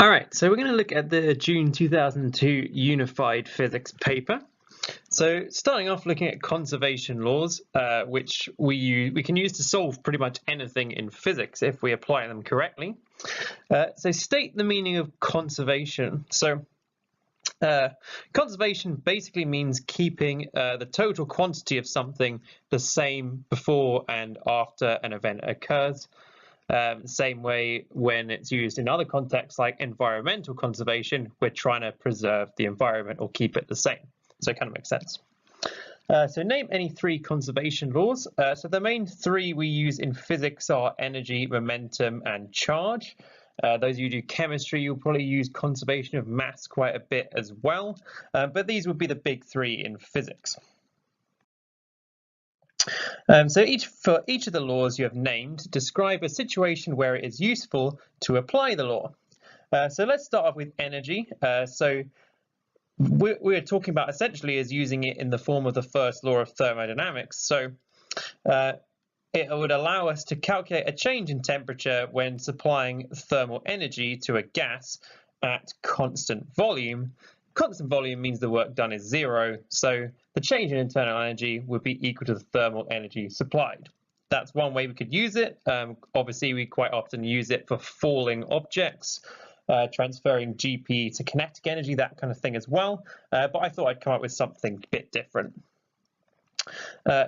All right, so we're going to look at the June 2002 Unified Physics paper. So starting off looking at conservation laws, which we can use to solve pretty much anything in physics if we apply them correctly. So state the meaning of conservation. So conservation basically means keeping the total quantity of something the same before and after an event occurs. Same way when it's used in other contexts like environmental conservation, we're trying to preserve the environment or keep it the same. So it kind of makes sense. So name any three conservation laws. So the main three we use in physics are energy, momentum, and charge. Those of you who do chemistry, you'll probably use conservation of mass quite a bit as well. But these would be the big three in physics. So for each of the laws you have named, describe a situation where it is useful to apply the law. So let's start off with energy. So we're talking about essentially as using it in the form of the first law of thermodynamics. So it would allow us to calculate a change in temperature when supplying thermal energy to a gas at constant volume. Constant volume means the work done is zero, so the change in internal energy would be equal to the thermal energy supplied. That's one way we could use it. Obviously, we quite often use it for falling objects, transferring GP to kinetic energy, that kind of thing as well. But I thought I'd come up with something a bit different.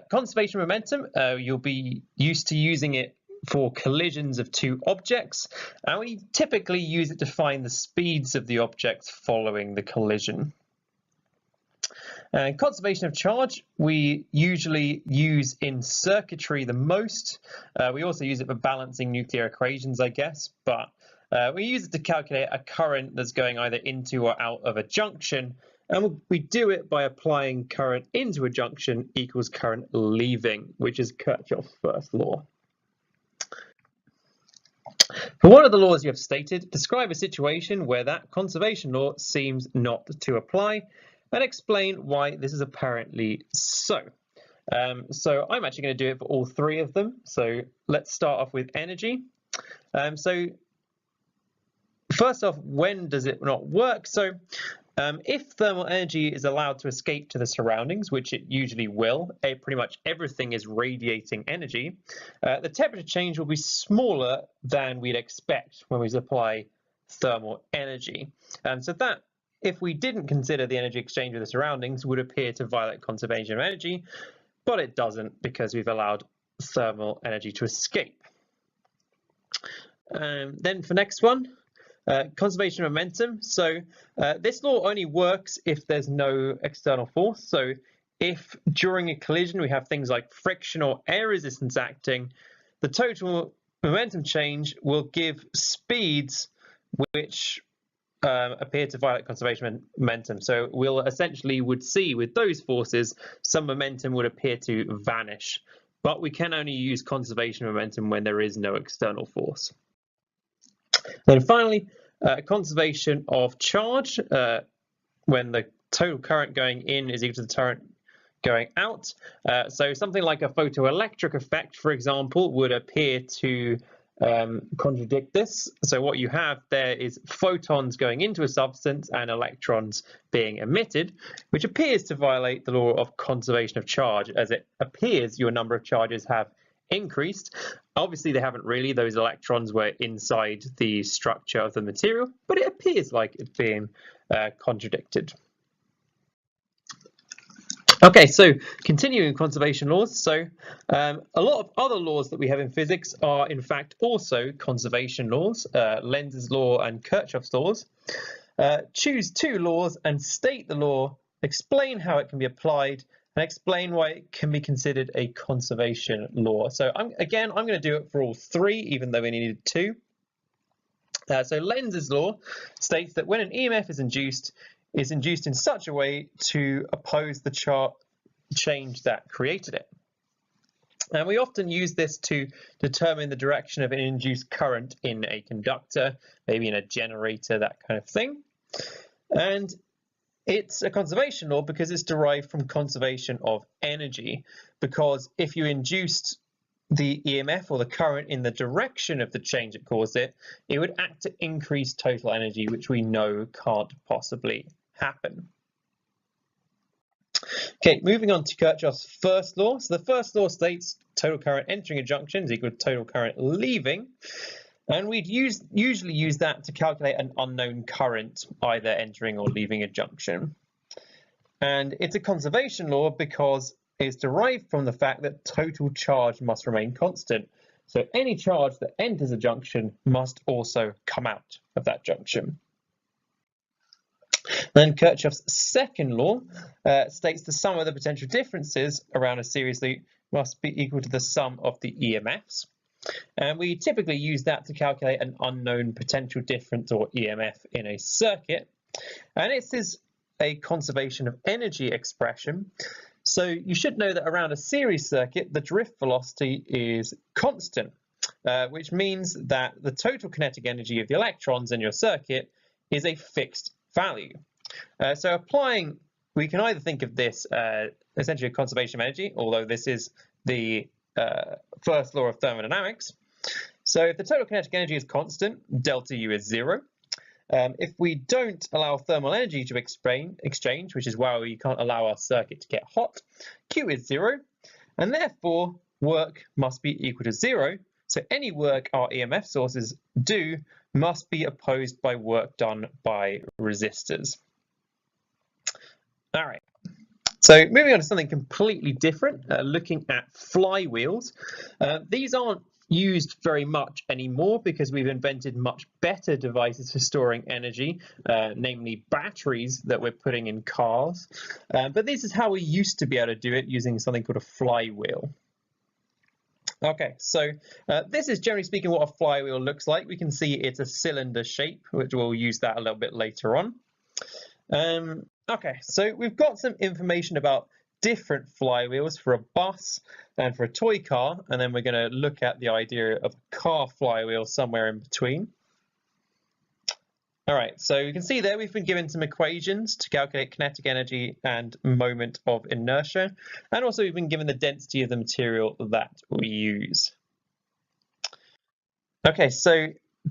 Conservation momentum, you'll be used to using it for collisions of two objects, and we typically use it to find the speeds of the objects following the collision. And conservation of charge, we usually use in circuitry the most. We also use it for balancing nuclear equations, I guess, but we use it to calculate a current that's going either into or out of a junction, and we do it by applying current into a junction equals current leaving, which is Kirchhoff's first law. For one of the laws you have stated, describe a situation where that conservation law seems not to apply and explain why this is apparently so. So I'm actually going to do it for all three of them. So let's start off with energy. So first off, when does it not work? So if thermal energy is allowed to escape to the surroundings, which it usually will, pretty much everything is radiating energy, the temperature change will be smaller than we'd expect when we apply thermal energy. So that, if we didn't consider the energy exchange with the surroundings, would appear to violate conservation of energy, but it doesn't because we've allowed thermal energy to escape. Then for next one, conservation of momentum. So this law only works if there's no external force. So if during a collision we have things like friction or air resistance acting, the total momentum change will give speeds which appear to violate conservation momentum. So we'll essentially would see with those forces some momentum would appear to vanish, but we can only use conservation momentum when there is no external force. Then finally, conservation of charge, when the total current going in is equal to the current going out. So something like a photoelectric effect, for example, would appear to contradict this. So what you have there is photons going into a substance and electrons being emitted, which appears to violate the law of conservation of charge, as it appears your number of charges have increased. Obviously they haven't really, those electrons were inside the structure of the material, but it appears like it's being contradicted. Okay, so continuing conservation laws. So a lot of other laws that we have in physics are in fact also conservation laws, Lenz's law and Kirchhoff's laws. Choose two laws and state the law, explain how it can be applied, and explain why it can be considered a conservation law. So I'm going to do it for all three, even though we needed two. So Lenz's law states that when an EMF is induced in such a way to oppose the change that created it. And we often use this to determine the direction of an induced current in a conductor, maybe in a generator, that kind of thing. And it's a conservation law because it's derived from conservation of energy, because if you induced the EMF or the current in the direction of the change that caused it, it would act to increase total energy, which we know can't possibly happen. Okay, moving on to Kirchhoff's first law. So the first law states total current entering a junction is equal to total current leaving. And we'd usually use that to calculate an unknown current either entering or leaving a junction. And it's a conservation law because it's derived from the fact that total charge must remain constant. So any charge that enters a junction must also come out of that junction. Then Kirchhoff's second law states the sum of the potential differences around a series loop must be equal to the sum of the EMFs. And we typically use that to calculate an unknown potential difference or EMF in a circuit. And this is a conservation of energy expression. So you should know that around a series circuit, the drift velocity is constant, which means that the total kinetic energy of the electrons in your circuit is a fixed value. So applying, we can either think of this essentially a conservation of energy, although this is the first law of thermodynamics. So if the total kinetic energy is constant, delta U is 0. If we don't allow thermal energy to exchange, which is why we can't allow our circuit to get hot, Q is 0, and therefore work must be equal to 0. So any work our EMF sources do must be opposed by work done by resistors. All right. So moving on to something completely different, looking at flywheels. These aren't used very much anymore because we've invented much better devices for storing energy, namely batteries that we're putting in cars. But this is how we used to be able to do it using something called a flywheel. Okay, so this is generally speaking what a flywheel looks like. We can see it's a cylinder shape, which we'll use that a little bit later on. Okay, so we've got some information about different flywheels for a bus and for a toy car, and then we're going to look at the idea of a car flywheel somewhere in between. All right, so you can see there we've been given some equations to calculate kinetic energy and moment of inertia, and also we've been given the density of the material that we use. Okay, so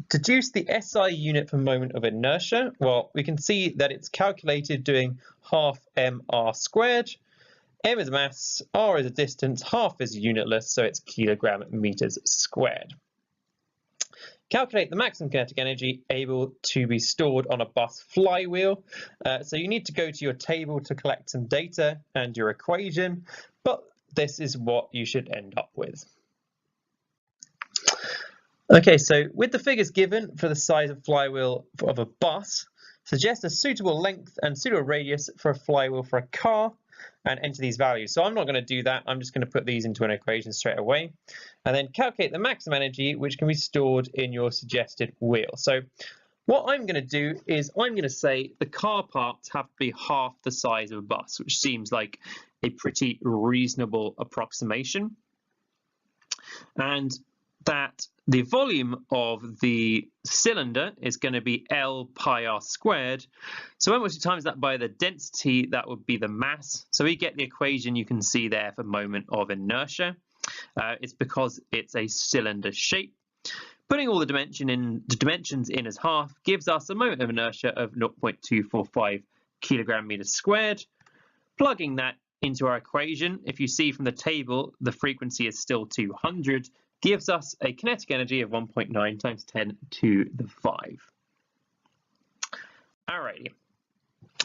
deduce the SI unit for moment of inertia. Well, we can see that it's calculated doing half mr squared. M is mass, r is a distance, half is unitless, so it's kilogram meters squared. Calculate the maximum kinetic energy able to be stored on a bus flywheel. So you need to go to your table to collect some data and your equation, but this is what you should end up with. Okay, so with the figures given for the size of flywheel of a bus, suggest a suitable length and suitable radius for a flywheel for a car and enter these values. So I'm not going to do that. I'm just going to put these into an equation straight away and then calculate the maximum energy which can be stored in your suggested wheel. So what I'm going to do is I'm going to say the car parts have to be half the size of a bus, which seems like a pretty reasonable approximation. And that the volume of the cylinder is going to be L pi r squared. So when we times that by the density, that would be the mass. So we get the equation you can see there for moment of inertia. It's because it's a cylinder shape. Putting all the dimensions in as half gives us a moment of inertia of 0.245 kilogram meters squared. Plugging that into our equation, if you see from the table, the frequency is still 200. Gives us a kinetic energy of 1.9 times 10 to the 5. Alrighty,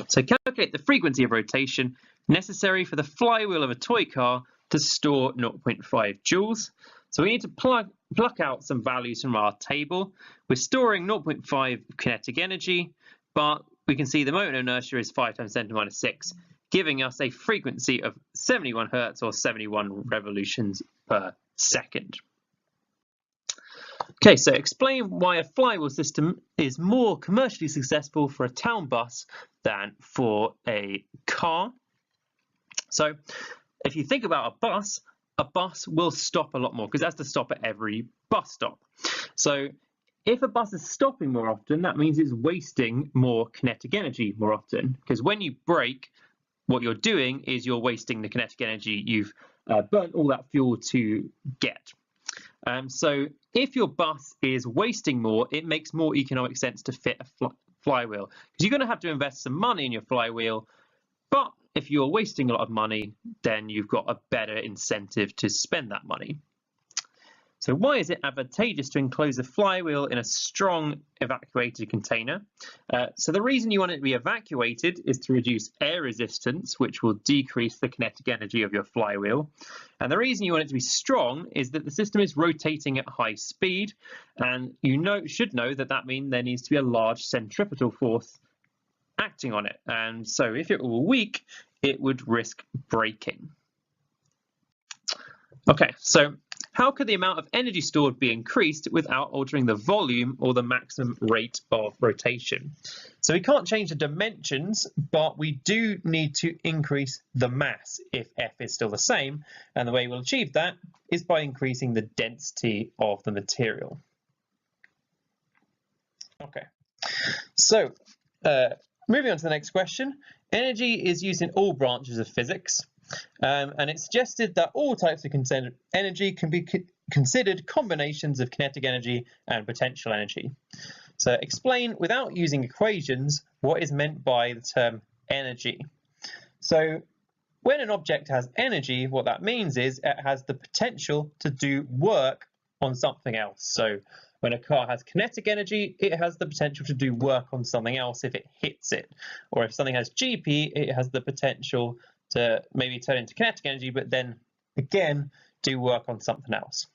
so calculate the frequency of rotation necessary for the flywheel of a toy car to store 0.5 joules. So we need to pluck out some values from our table. We're storing 0.5 kinetic energy, but we can see the moment of inertia is 5 times 10 to minus 6, giving us a frequency of 71 hertz or 71 revolutions per second. Okay, so explain why a flywheel system is more commercially successful for a town bus than for a car. So if you think about a bus will stop a lot more because it has to stop at every bus stop. So if a bus is stopping more often, that means it's wasting more kinetic energy more often, because when you brake, what you're doing is you're wasting the kinetic energy you've burnt all that fuel to get. So if your bus is wasting more, it makes more economic sense to fit a flywheel, because you're going to have to invest some money in your flywheel. But if you're wasting a lot of money, then you've got a better incentive to spend that money. So why is it advantageous to enclose a flywheel in a strong evacuated container? So the reason you want it to be evacuated is to reduce air resistance, which will decrease the kinetic energy of your flywheel. And the reason you want it to be strong is that the system is rotating at high speed, and you should know that that means there needs to be a large centripetal force acting on it. And so if it were weak, it would risk breaking. Okay, so how could the amount of energy stored be increased without altering the volume or the maximum rate of rotation? So we can't change the dimensions, but we do need to increase the mass if F is still the same. And the way we'll achieve that is by increasing the density of the material. Okay, so moving on to the next question. Energy is used in all branches of physics. And it's suggested that all types of energy can be considered combinations of kinetic energy and potential energy. So explain, without using equations, what is meant by the term energy. So when an object has energy, what that means is it has the potential to do work on something else. So when a car has kinetic energy, it has the potential to do work on something else if it hits it. Or if something has GP, it has the potential to maybe turn into kinetic energy, but then again do work on something else.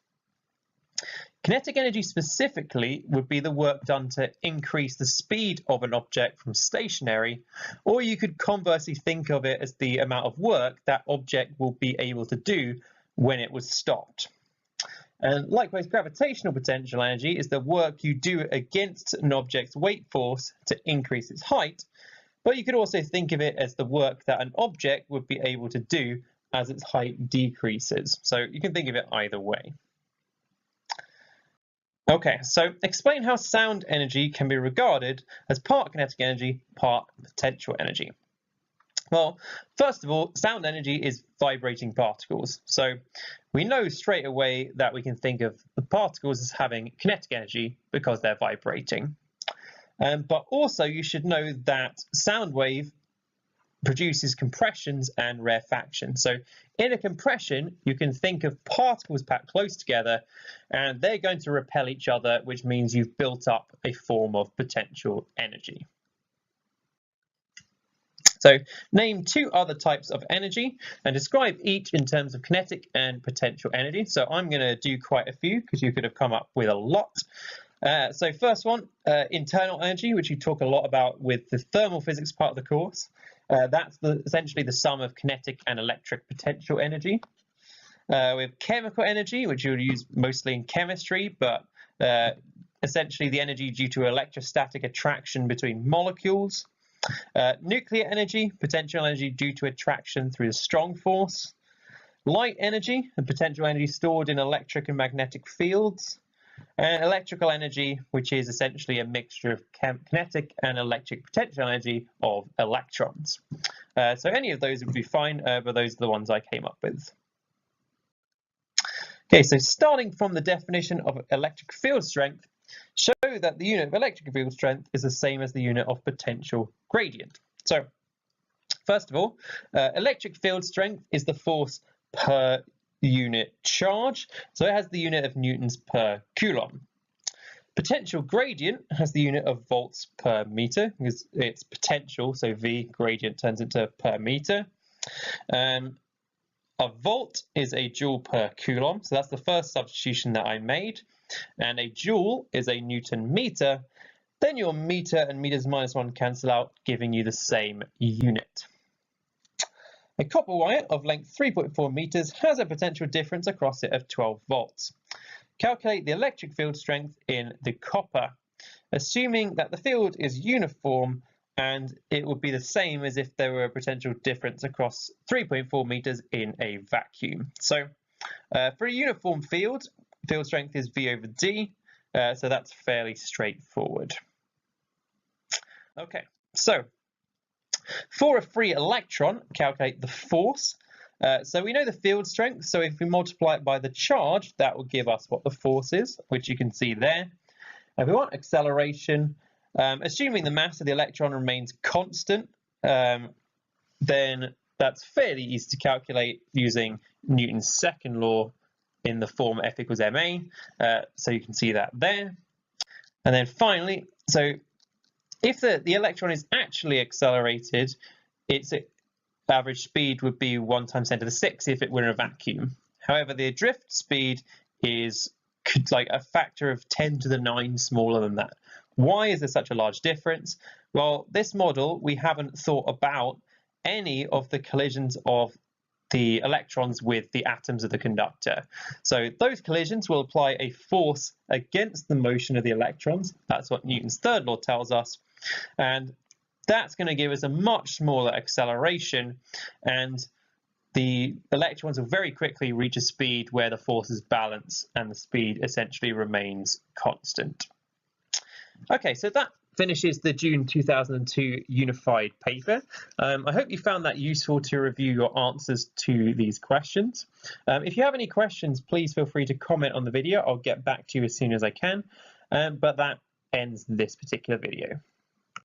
Kinetic energy specifically would be the work done to increase the speed of an object from stationary, or you could conversely think of it as the amount of work that object will be able to do when it was stopped. And likewise, gravitational potential energy is the work you do against an object's weight force to increase its height. But you could also think of it as the work that an object would be able to do as its height decreases. So you can think of it either way. Okay, so explain how sound energy can be regarded as part kinetic energy, part potential energy. Well, first of all, sound energy is vibrating particles. So we know straight away that we can think of the particles as having kinetic energy because they're vibrating. But also you should know that sound wave produces compressions and rarefactions. So in a compression, you can think of particles packed close together and they're going to repel each other, which means you've built up a form of potential energy. So name two other types of energy and describe each in terms of kinetic and potential energy. So I'm going to do quite a few because you could have come up with a lot. So first one, internal energy, which you talk a lot about with the thermal physics part of the course. That's essentially the sum of kinetic and electric potential energy. We have chemical energy, which you would use mostly in chemistry, but essentially the energy due to electrostatic attraction between molecules. Nuclear energy, potential energy due to attraction through the strong force. Light energy, the potential energy stored in electric and magnetic fields. And electrical energy, which is essentially a mixture of kinetic and electric potential energy of electrons. So any of those would be fine, but those are the ones I came up with. Okay, so starting from the definition of electric field strength, show that the unit of electric field strength is the same as the unit of potential gradient. So first of all, electric field strength is the force per unit charge, so it has the unit of newtons per coulomb. Potential gradient has the unit of volts per meter because it's potential, so V gradient turns into per meter. A volt is a joule per coulomb, so that's the first substitution that I made, and a joule is a newton meter. Then your meter and meters minus 1 cancel out, giving you the same unit. A copper wire of length 3.4 meters has a potential difference across it of 12 volts. Calculate the electric field strength in the copper, assuming that the field is uniform and it would be the same as if there were a potential difference across 3.4 meters in a vacuum. So for a uniform field strength is V over D, so that's fairly straightforward. Okay, so for a free electron, calculate the force So we know the field strength, so if we multiply it by the charge, that will give us what the force is, which you can see there. If we want acceleration, assuming the mass of the electron remains constant, then that's fairly easy to calculate using Newton's second law in the form F equals ma. So you can see that there. And then finally, so if the electron is actually accelerated, its average speed would be 1 times 10 to the 6 if it were in a vacuum. However, the drift speed is like a factor of 10 to the 9 smaller than that. Why is there such a large difference? Well, this model, we haven't thought about any of the collisions of the electrons with the atoms of the conductor. So those collisions will apply a force against the motion of the electrons. That's what Newton's third law tells us. And that's going to give us a much smaller acceleration, and the electrons will very quickly reach a speed where the forces balance and the speed essentially remains constant. Okay, so that finishes the June 2002 Unified paper. I hope you found that useful to review your answers to these questions. If you have any questions, please feel free to comment on the video. I'll get back to you as soon as I can, but that ends this particular video.